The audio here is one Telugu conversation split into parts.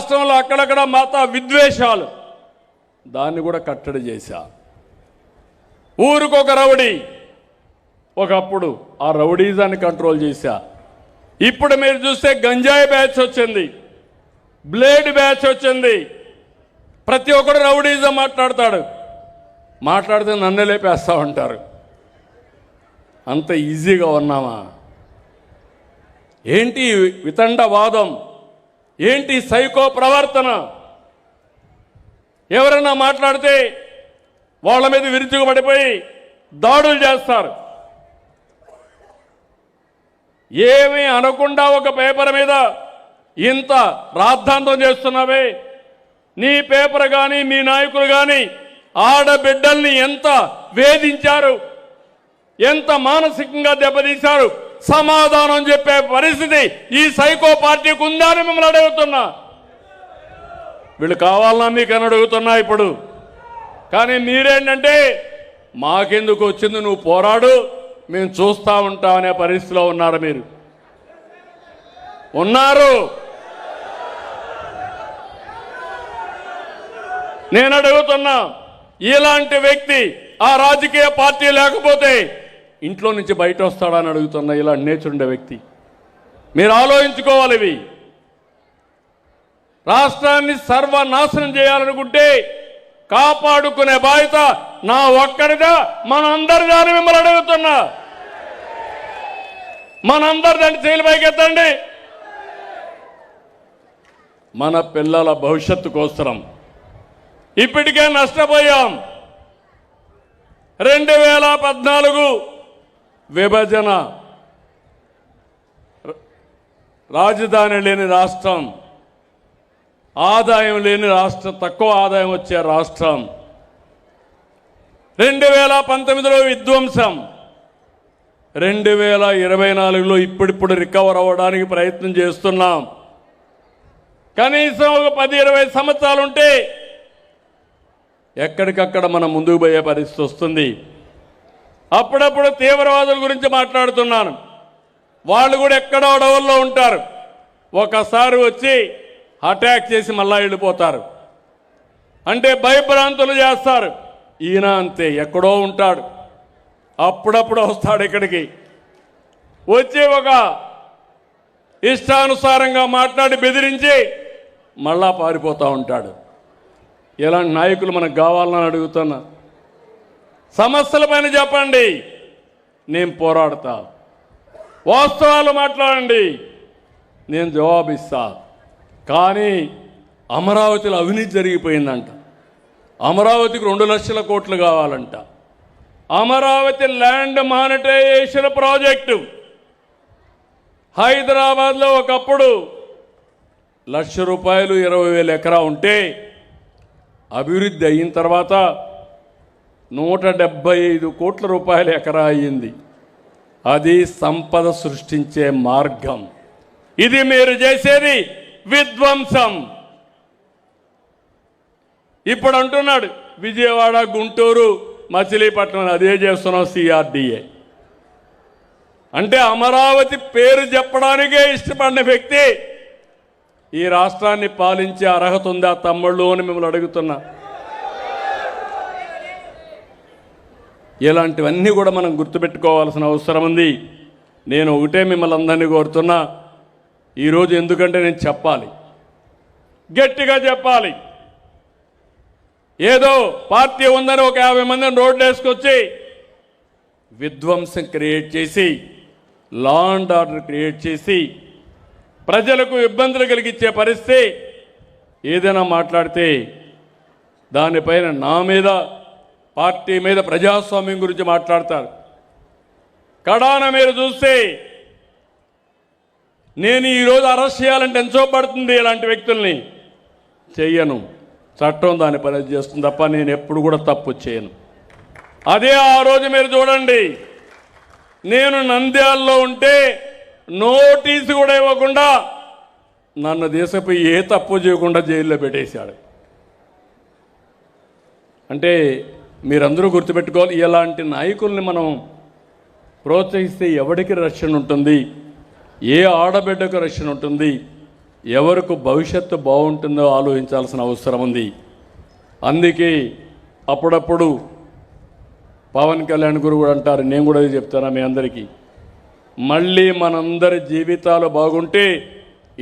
రాష్ట్రంలో అక్కడక్కడ మత విద్వేషాలు, దాన్ని కూడా కట్టడి చేశా. ఊరికొక రౌడీ, ఒకప్పుడు ఆ రౌడీజాన్ని కంట్రోల్ చేశా. ఇప్పుడు మీరు చూస్తే గంజాయి బ్యాచ్ వచ్చింది, బ్లేడ్ బ్యాచ్ వచ్చింది. ప్రతి ఒక్కరు రౌడీజం మాట్లాడతాడు, మాట్లాడితే నన్ను లేపేస్తా ఉంటారు. అంత ఈజీగా ఉన్నామా? ఏంటి వితండవాదం, ఏంటి సైకో ప్రవర్తన? ఎవరైనా మాట్లాడితే వాళ్ళ మీద విరుచుకుపడిపోయి దాడులు చేస్తారు. ఏమీ అనకుండా ఒక పేపర్ మీద ఇంత రాద్ధాంతం చేస్తున్నావే, నీ పేపర్ కానీ మీ నాయకులు కానీ ఆడబిడ్డల్ని ఎంత వేధించారు, ఎంత మానసికంగా దెబ్బతీశారు, సమాధానం చెప్పే పరిస్థితి ఈ సైకో పార్టీకి ఉందా అని మిమ్మల్ని అడుగుతున్నా. వీళ్ళు కావాలన్నా మీకని అడుగుతున్నా ఇప్పుడు. కానీ మీరేంటంటే మాకెందుకు వచ్చింది, నువ్వు పోరాడు, మేము చూస్తూ ఉంటాం అనే పరిస్థితిలో ఉన్నారు. మీరు ఉన్నారు. నేను అడుగుతున్నా, ఇలాంటి వ్యక్తి ఆ రాజకీయ పార్టీ లేకపోతే ఇంట్లో నుంచి బయట వస్తాడని అడుగుతున్నా. ఇలాంటి నేచర్ ఉండే వ్యక్తి మీరు ఆలోచించుకోవాలి. ఇవి రాష్ట్రాన్ని సర్వనాశనం చేయాలనుకుంటే కాపాడుకునే బాధ్యత నా ఒక్కడిదా, మనందరిదా అని మిమ్మల్ని అడుగుతున్నా. మనందరి దాన్ని చేయలు పైకెత్తండి. మన పిల్లల భవిష్యత్తు కోసరం ఇప్పటికే నష్టపోయాం. 2014 విభజన, రాజధాని లేని రాష్ట్రం, ఆదాయం లేని రాష్ట్రం, తక్కువ ఆదాయం వచ్చే రాష్ట్రం. 2019లో విధ్వంసం, 2024లో ఇప్పుడిప్పుడు రికవర్ అవ్వడానికి ప్రయత్నం చేస్తున్నాం. కనీసం ఒక 10-20 సంవత్సరాలు ఉంటే ఎక్కడికక్కడ మనం ముందుకు పోయే పరిస్థితి వస్తుంది. అప్పుడప్పుడు తీవ్రవాదుల గురించి మాట్లాడుతున్నాను. వాళ్ళు కూడా ఎక్కడో అడవుల్లో ఉంటారు, ఒకసారి వచ్చి అటాక్ చేసి మళ్ళా వెళ్ళిపోతారు. అంటే భయభ్రాంతులు చేస్తారు. ఈయన అంతే, ఎక్కడో ఉంటాడు, అప్పుడప్పుడు వస్తాడు ఇక్కడికి, వచ్చి ఒక ఇష్టానుసారంగా మాట్లాడి బెదిరించి మళ్ళా పారిపోతూ ఉంటాడు. ఇలాంటి నాయకులు మనకు కావాలని అడుగుతున్నా. సమస్యలపైన చెప్పండి, నేను పోరాడతా. వాస్తవాలు మాట్లాడండి, నేను జవాబిస్తా. కానీ అమరావతిలో అవినీతి జరిగిపోయిందంట. అమరావతికి 2 లక్షల కోట్లు కావాలంట. అమరావతి ల్యాండ్ మానిటైజేషన్ ప్రాజెక్టు హైదరాబాద్లో ఒకప్పుడు ₹1,00,000 20,000 ఎకరా ఉంటే అభివృద్ధి అయిన తర్వాత 175 కోట్ల రూపాయల ఎకరా అయ్యింది. అది సంపద సృష్టించే మార్గం. ఇది మీరు చేసేది విధ్వంసం. ఇప్పుడు అంటున్నాడు విజయవాడ, గుంటూరు, మచిలీపట్నం అదే చేస్తున్నాం CRDA. అంటే అమరావతి పేరు చెప్పడానికే ఇష్టపడిన వ్యక్తి ఈ రాష్ట్రాన్ని పాలించే అర్హత ఉందా తమ్ముళ్ళు అని మిమ్మల్ని అడుగుతున్నా. ఇలాంటివన్నీ కూడా మనం గుర్తుపెట్టుకోవాల్సిన అవసరం ఉంది. నేను ఒకటే మిమ్మల్ని అందరినీ కోరుతున్నా, ఈరోజు ఎందుకంటే నేను చెప్పాలి, గట్టిగా చెప్పాలి. ఏదో పార్టీ ఉందని ఒక 50 మందిని రోడ్లు వేసుకొచ్చి విధ్వంసం క్రియేట్ చేసి, లా అండ్ ఆర్డర్ క్రియేట్ చేసి, ప్రజలకు ఇబ్బందులు కలిగించే పరిస్థితి ఏదైనా మాట్లాడితే దానిపైన నా మీద, పార్టీ మీద, ప్రజాస్వామ్యం గురించి మాట్లాడతారు. కడాన మీరు చూస్తే నేను ఈరోజు అరెస్ట్ చేయాలంటే ఎంతో పడుతుంది. ఇలాంటి వ్యక్తుల్ని చెయ్యను, చట్టం దాని పని చేస్తుంది తప్ప నేను ఎప్పుడు కూడా తప్పు చేయను. అదే ఆ రోజు మీరు చూడండి, నేను నంద్యాలలో ఉంటే నోటీసు కూడా ఇవ్వకుండా నన్ను దేశపై ఏ తప్పు చేయకుండా జైల్లో పెట్టేశాడు. అంటే మీరందరూ గుర్తుపెట్టుకోవాలి, ఇలాంటి నాయకుల్ని మనం ప్రోత్సహిస్తే ఎవరికి రక్షణ ఉంటుంది, ఏ ఆడబిడ్డకు రక్షణ ఉంటుంది, ఎవరికి భవిష్యత్తు బాగుంటుందో ఆలోచించాల్సిన అవసరం ఉంది. అందుకే అప్పుడప్పుడు పవన్ కళ్యాణ్ గురు కూడా అంటారు, నేను కూడా అది చెప్తాను మీ అందరికీ, మళ్ళీ మనందరి జీవితాలు బాగుంటే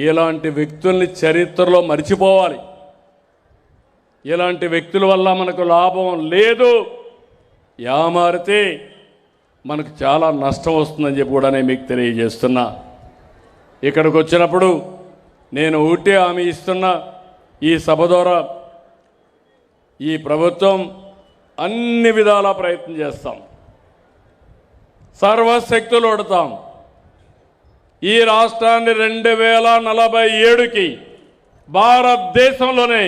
ఇలాంటి వ్యక్తుల్ని చరిత్రలో మర్చిపోవాలి. ఇలాంటి వ్యక్తుల వల్ల మనకు లాభం లేదు, యామారితే మనకు చాలా నష్టం వస్తుందని చెప్పి కూడా నేను మీకు తెలియజేస్తున్నా. ఇక్కడికి వచ్చినప్పుడు నేను ఒకటే హామీ ఇస్తున్నా, ఈ సభ ద్వారా ఈ ప్రభుత్వం అన్ని విధాల ప్రయత్నం చేస్తాం, సర్వశక్తులు ఒడతాం. ఈ రాష్ట్రాన్ని 2047కి భారతదేశంలోనే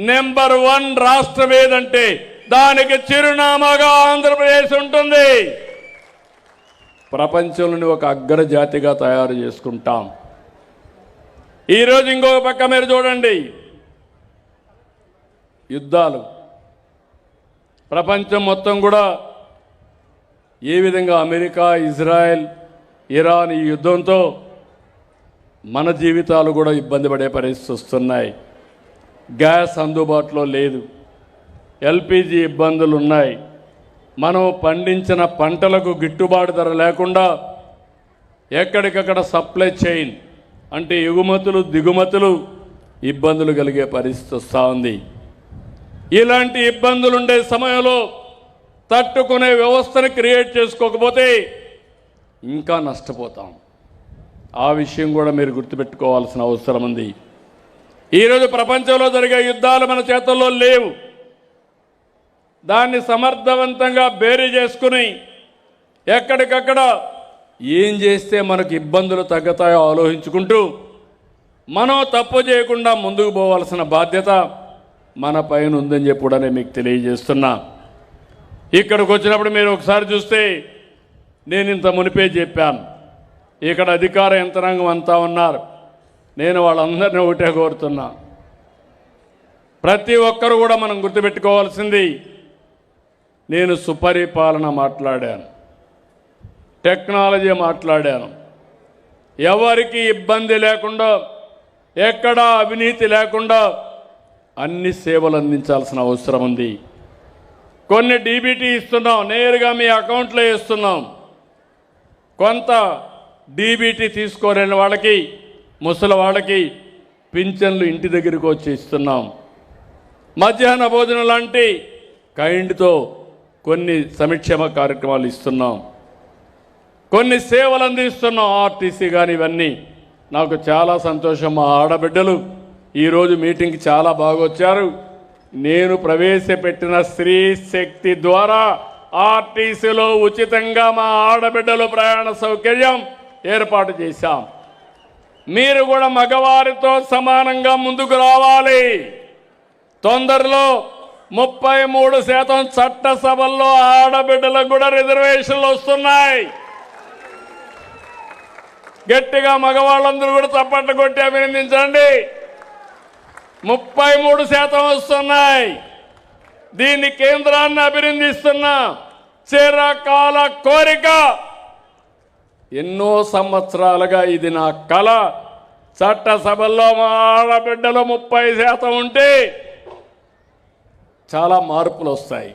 నెంబర్ 1 రాష్ట్రం ఏదంటే దానికి చిరునామాగా ఆంధ్రప్రదేశ్ ఉంటుంది. ప్రపంచంలోని ఒక అగ్రజాతిగా తయారు చేసుకుంటాం. ఈరోజు ఇంకొక పక్క మీరు చూడండి, యుద్ధాలు ప్రపంచం మొత్తం కూడా ఏ విధంగా అమెరికా, ఇజ్రాయెల్, ఇరాన్ ఈ యుద్ధంతో మన జీవితాలు కూడా ఇబ్బంది పడే పరిస్థితి వస్తున్నాయి. గ్యాస్ అందుబాటులో లేదు, ఎల్పిజి ఇబ్బందులు ఉన్నాయి. మనం పండించిన పంటలకు గిట్టుబాటు ధర లేకుండా ఎక్కడికక్కడ సప్లై చైన్ అంటే ఎగుమతులు దిగుమతులు ఇబ్బందులు కలిగే పరిస్థితి వస్తూ ఉంది. ఇలాంటి ఇబ్బందులు ఉండే సమయంలో తట్టుకునే వ్యవస్థను క్రియేట్ చేసుకోకపోతే ఇంకా నష్టపోతాం. ఆ విషయం కూడా మీరు గుర్తుపెట్టుకోవాల్సిన అవసరం ఉంది. ఈరోజు ప్రపంచంలో జరిగే యుద్ధాలు మన చేతుల్లో లేవు. దాన్ని సమర్థవంతంగా బేరీ చేసుకుని ఎక్కడికక్కడ ఏం చేస్తే మనకు ఇబ్బందులు తగ్గుతాయో ఆలోచించుకుంటూ మనం తప్పు చేయకుండా ముందుకు పోవాల్సిన బాధ్యత మన పైన ఉందని చెప్పి కూడా నేను మీకు తెలియజేస్తున్నా. ఇక్కడికి వచ్చినప్పుడు మీరు ఒకసారి చూస్తే నేను ఇంత మునిపే చెప్పాను, ఇక్కడ అధికార యంత్రాంగం అంతా ఉన్నారు. నేను వాళ్ళందరినీ ఒకటే కోరుతున్నా, ప్రతి ఒక్కరు కూడా మనం గుర్తుపెట్టుకోవాల్సింది, నేను సుపరిపాలన మాట్లాడాను, టెక్నాలజీ మాట్లాడాను. ఎవరికి ఇబ్బంది లేకుండా, ఎక్కడా అవినీతి లేకుండా అన్ని సేవలు అందించాల్సిన అవసరం ఉంది. కొన్ని డీబీటీ ఇస్తున్నాం, నేరుగా మీ అకౌంట్లో ఇస్తున్నాం. కొంత డీబీటీ తీసుకోలేని వాళ్ళకి, ముసలి వాళ్ళకి పింఛన్లు ఇంటి దగ్గరికి వచ్చి ఇస్తున్నాం. మధ్యాహ్న భోజనం లాంటి కైండ్తో కొన్ని సంక్షేమ కార్యక్రమాలు ఇస్తున్నాం, కొన్ని సేవలు అందిస్తున్నాం. ఆర్టీసీ కానీ ఇవన్నీ నాకు చాలా సంతోషం. మా ఆడబిడ్డలు ఈరోజు మీటింగ్కి చాలా బాగా వచ్చారు. నేను ప్రవేశపెట్టిన స్త్రీ శక్తి ద్వారా ఆర్టీసీలో ఉచితంగా మా ఆడబిడ్డలు ప్రయాణ సౌకర్యం ఏర్పాటు చేశాం. మీరు కూడా మగవారితో సమానంగా ముందుకు రావాలి. తొందరలో 33% చట్టసభల్లో ఆడబిడ్డలకు కూడా రిజర్వేషన్లు వస్తున్నాయి. గట్టిగా మగవాళ్ళందరూ కూడా చప్పట్లు కొట్టి అభినందించండి. 33% వస్తున్నాయి. దీన్ని కేంద్రాన్ని అభినందిస్తున్నా. చిరకాల కోరిక, ఎన్నో సంవత్సరాలుగా ఇది నా కల. చట్టసభల్లో మా ఆడబిడ్డలు 30% ఉంటే చాలా మార్పులు వస్తాయి.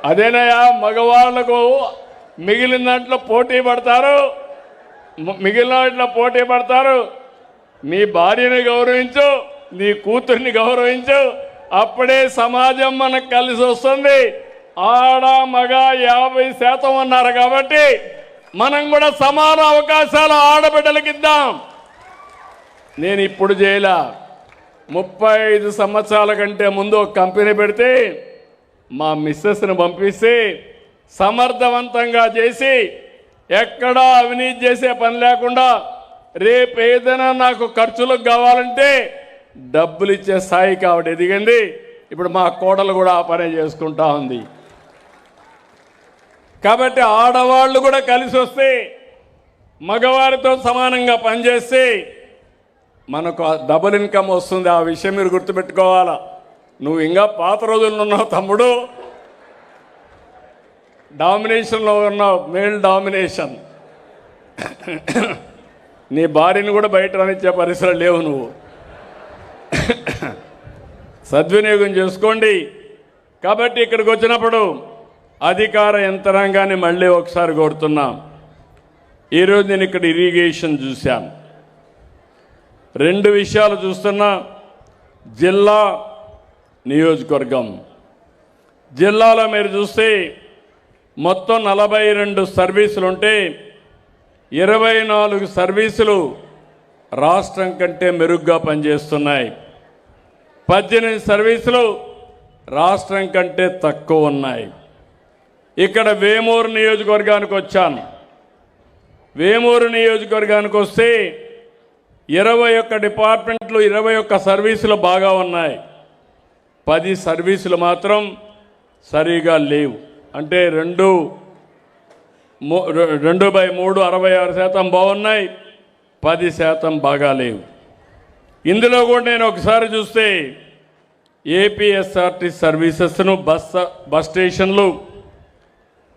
అదేనయ్యా, మగవాళ్లకు మిగిలిన దాంట్లో పోటీ పడతారు, మిగిలిన వాటిలో పోటీ పడతారు. నీ భార్యని గౌరవించు, నీ కూతుర్ని గౌరవించు, అప్పుడే సమాజం మనకు కలిసి వస్తుంది. ఆడ మగ 50% ఉన్నారు కాబట్టి మనం కూడా సమాన అవకాశాలు ఆడబిడ్డలకి ఇద్దాం. నేను ఇప్పుడు చేయలా, 35 సంవత్సరాల కంటే ముందు ఒక కంపెనీ పెడితే మా మిస్సెస్ని పంపిస్తే సమర్థవంతంగా చేసి ఎక్కడా అవినీతి చేసే పని లేకుండా రేపు ఏదైనా నాకు ఖర్చులకు కావాలంటే డబ్బులు ఇచ్చే స్థాయికి ఆవిడ ఎదిగింది. ఇప్పుడు మా కోడలు కూడా ఆ పని చేసుకుంటా ఉంది. కాబట్టి ఆడవాళ్ళు కూడా కలిసి వస్తే, మగవారితో సమానంగా పనిచేస్తే మనకు డబుల్ ఇన్కమ్ వస్తుంది. ఆ విషయం మీరు గుర్తుపెట్టుకోవాలా. నువ్వు ఇంకా పాత రోజుల్లో ఉన్నావు తమ్ముడు, డామినేషన్లో ఉన్నావు, మేల్ డామినేషన్. నీ భార్యను కూడా బయట రానిచ్చే పరిసరాలు లేవు. నువ్వు సద్వినియోగం చేసుకోండి. కాబట్టి ఇక్కడికి వచ్చినప్పుడు అధికార యంత్రాంగాన్ని మళ్ళీ ఒకసారి కోరుతున్నా. ఈరోజు నేను ఇక్కడ ఇరిగేషన్ చూశాను. రెండు విషయాలు చూస్తున్నా. జిల్లా, నియోజకవర్గం. జిల్లాలో మీరు చూస్తే మొత్తం 42 సర్వీసులు ఉంటే 24 సర్వీసులు రాష్ట్రం కంటే మెరుగ్గా పనిచేస్తున్నాయి. 18 సర్వీసులు రాష్ట్రం కంటే తక్కువ ఉన్నాయి. ఇక్కడ వేమూరు నియోజకవర్గానికి వచ్చాను. వేమూరు నియోజకవర్గానికి వస్తే 21 డిపార్ట్మెంట్లు, 21 సర్వీసులు బాగా ఉన్నాయి. 10 సర్వీసులు మాత్రం సరిగా లేవు. అంటే 2/3 66% బాగున్నాయి, 10% బాగా లేవు. ఇందులో కూడా నేను ఒకసారి చూస్తే ఏపీఎస్ఆర్టీ సర్వీసెస్ను బస్ స్టేషన్లు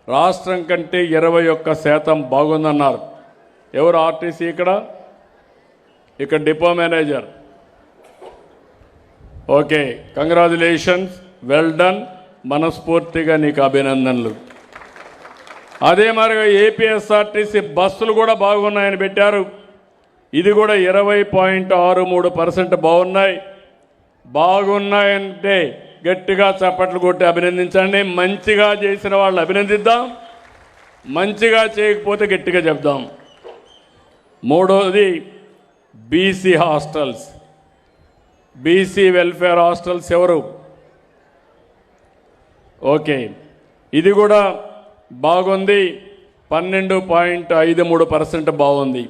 రాష్ట్రం కంటే 21% బాగుందన్నారు. ఎవరు ఆర్టీసీ? ఇక్కడ depot manager. Okay, congratulations, well done, మనస్ఫూర్తిగా నీకు అభినందనలు. అదే మరిగా ఏపీఎస్ఆర్టీసీ బస్సులు కూడా బాగున్నాయని పెట్టారు. ఇది కూడా 20.63% బాగున్నాయి. బాగున్నాయంటే గట్టిగా చప్పట్లు కొట్టి అభినందించండి. మంచిగా చేసిన వాళ్ళు అభినందిద్దాం, మంచిగా చేయకపోతే గట్టిగా చెప్దాం. మూడోది BC hostels, BC welfare hostels ఎవరు? ఓకే, ఇది కూడా బాగుంది, 12.53% బాగుంది.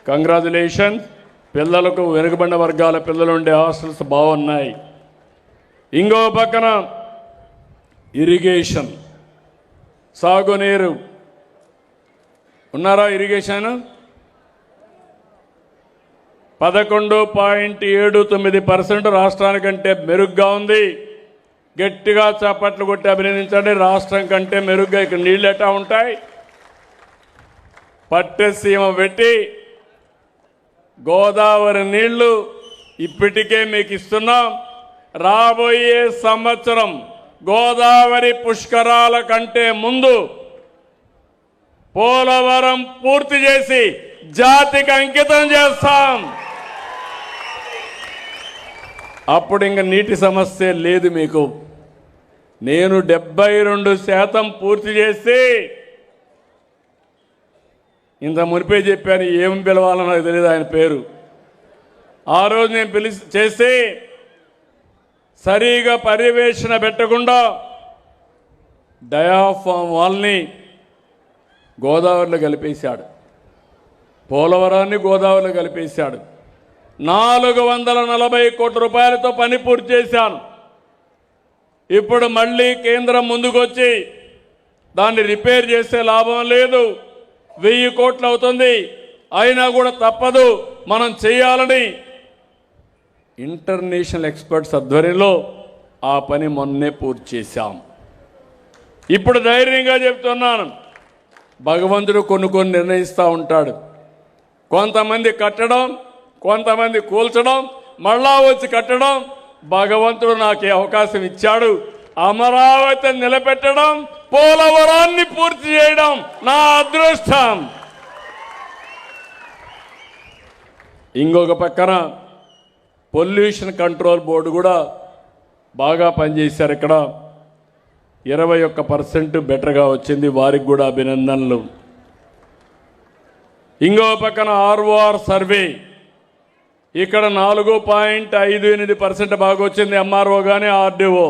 కంగ్రాచులేషన్స్. పిల్లలకు వెనుకబడిన వర్గాల పిల్లలు ఉండే హాస్టల్స్ బాగున్నాయి. ఇంకో పక్కన ఇరిగేషన్, సాగునీరు ఉన్నారా? ఇరిగేషన్ 11.79% రాష్ట్రానికంటే మెరుగ్గా ఉంది. గట్టిగా చప్పట్లు కొట్టి అభినందించండి. రాష్ట్రం కంటే మెరుగ్గా ఇక్కడ నీళ్ళు ఎట్టా ఉంటాయి? పట్టెసీమ పెట్టి గోదావరి నీళ్లు ఇప్పటికే మీకు ఇస్తున్నాం. రాబోయే సంవత్సరం గోదావరి పుష్కరాల కంటే ముందు పోలవరం పూర్తి చేసి జాతికి అంకితం చేస్తాం. అప్పుడు ఇంక నీటి సమస్య లేదు మీకు. నేను 72% పూర్తి చేసి, ఇంత మునిపే చెప్పాను, ఏం పిలవాలో నాకు తెలియదు ఆయన పేరు. ఆ రోజు నేను చేసి సరిగా పర్యవేక్షణ పెట్టకుండా డయాఫామ్ వాల్ని గోదావరిలో కలిపేశాడు, పోలవరాన్ని గోదావరిలో కలిపేశాడు. 440 కోట్ల రూపాయలతో పని పూర్తి చేశాను. ఇప్పుడు మళ్ళీ కేంద్రం ముందుకొచ్చి దాన్ని రిపేర్ చేసే లాభం లేదు, 1000 కోట్లు అవుతుంది. అయినా కూడా తప్పదు, మనం చేయాలని ఇంటర్నేషనల్ ఎక్స్పర్ట్స్ ఆధ్వర్యంలో ఆ పని మొన్నే పూర్తి చేశాం. ఇప్పుడు ధైర్యంగా చెప్తున్నాను, భగవంతుడు కొన్ని నిర్ణయిస్తూ ఉంటాడు. కొంతమంది కట్టడం, కొంతమంది కూల్చడం, మళ్ళా వచ్చి కట్టడం. భగవంతుడు నాకు అవకాశం ఇచ్చాడు. అమరావతిని నిలబెట్టడం, పోలవరాన్ని పూర్తి చేయడం నా అదృష్టం. ఇంకొక పక్కన పొల్యూషన్ కంట్రోల్ బోర్డు కూడా బాగా పనిచేశారు. ఇక్కడ 21% బెటర్గా వచ్చింది, వారికి కూడా అభినందనలు. ఇంకో పక్కన ఆర్ఓఆర్ సర్వే, ఇక్కడ 4.58% బాగా వచ్చింది. ఎంఆర్ఓ కానీ ఆర్డీఓ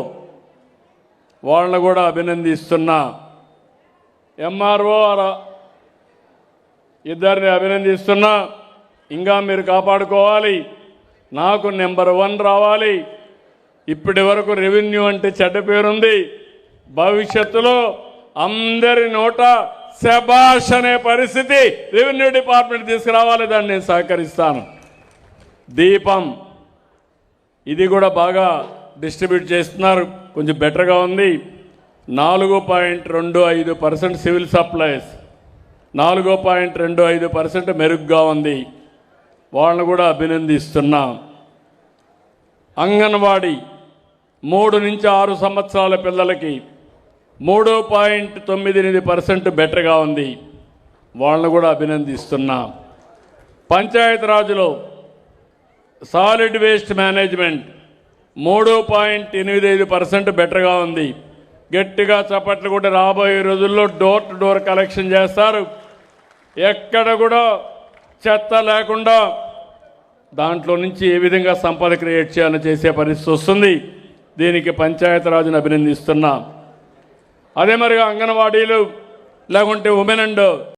వాళ్ళని కూడా అభినందిస్తున్నా. ఎంఆర్ఓ ఇద్దరిని అభినందిస్తున్నా. ఇంకా మీరు కాపాడుకోవాలి, నాకు నెంబర్ 1 రావాలి. ఇప్పటి వరకు రెవెన్యూ అంటే చెడ్డ పేరుంది. భవిష్యత్తులో అందరి నోట శబాష్ అనే పరిస్థితి రెవెన్యూ డిపార్ట్మెంట్ తీసుకురావాలి. దాన్ని నేను సహకరిస్తాను. దీపం, ఇది కూడా బాగా డిస్ట్రిబ్యూట్ చేస్తున్నారు, కొంచెం బెటర్గా ఉంది. 4.25% సివిల్ సప్లైస్, 4.25% మెరుగ్గా ఉంది. వాళ్ళను కూడా అభినందిస్తున్నాం. అంగన్వాడీ 3 నుంచి 6 సంవత్సరాల పిల్లలకి 3.98% బెటర్గా ఉంది. వాళ్ళను కూడా అభినందిస్తున్నాం. పంచాయతీరాజ్లో సాలిడ్ వేస్ట్ మేనేజ్మెంట్ 3.85% బెటర్గా ఉంది. గట్టిగా చప్పట్లు కూడా రాబోయే రోజుల్లో డోర్ టు డోర్ కలెక్షన్ చేస్తారు. ఎక్కడ కూడా చెత్త లేకుండా దాంట్లో నుంచి ఏ విధంగా సంపద క్రియేట్ చేయాలని చేసే పరిస్థితి వస్తుంది. దీనికి పంచాయతీరాజ్ను అభినందిస్తున్నాం. అదే మరిగా అంగన్వాడీలు లేకుంటే ఉమెన్ అండ్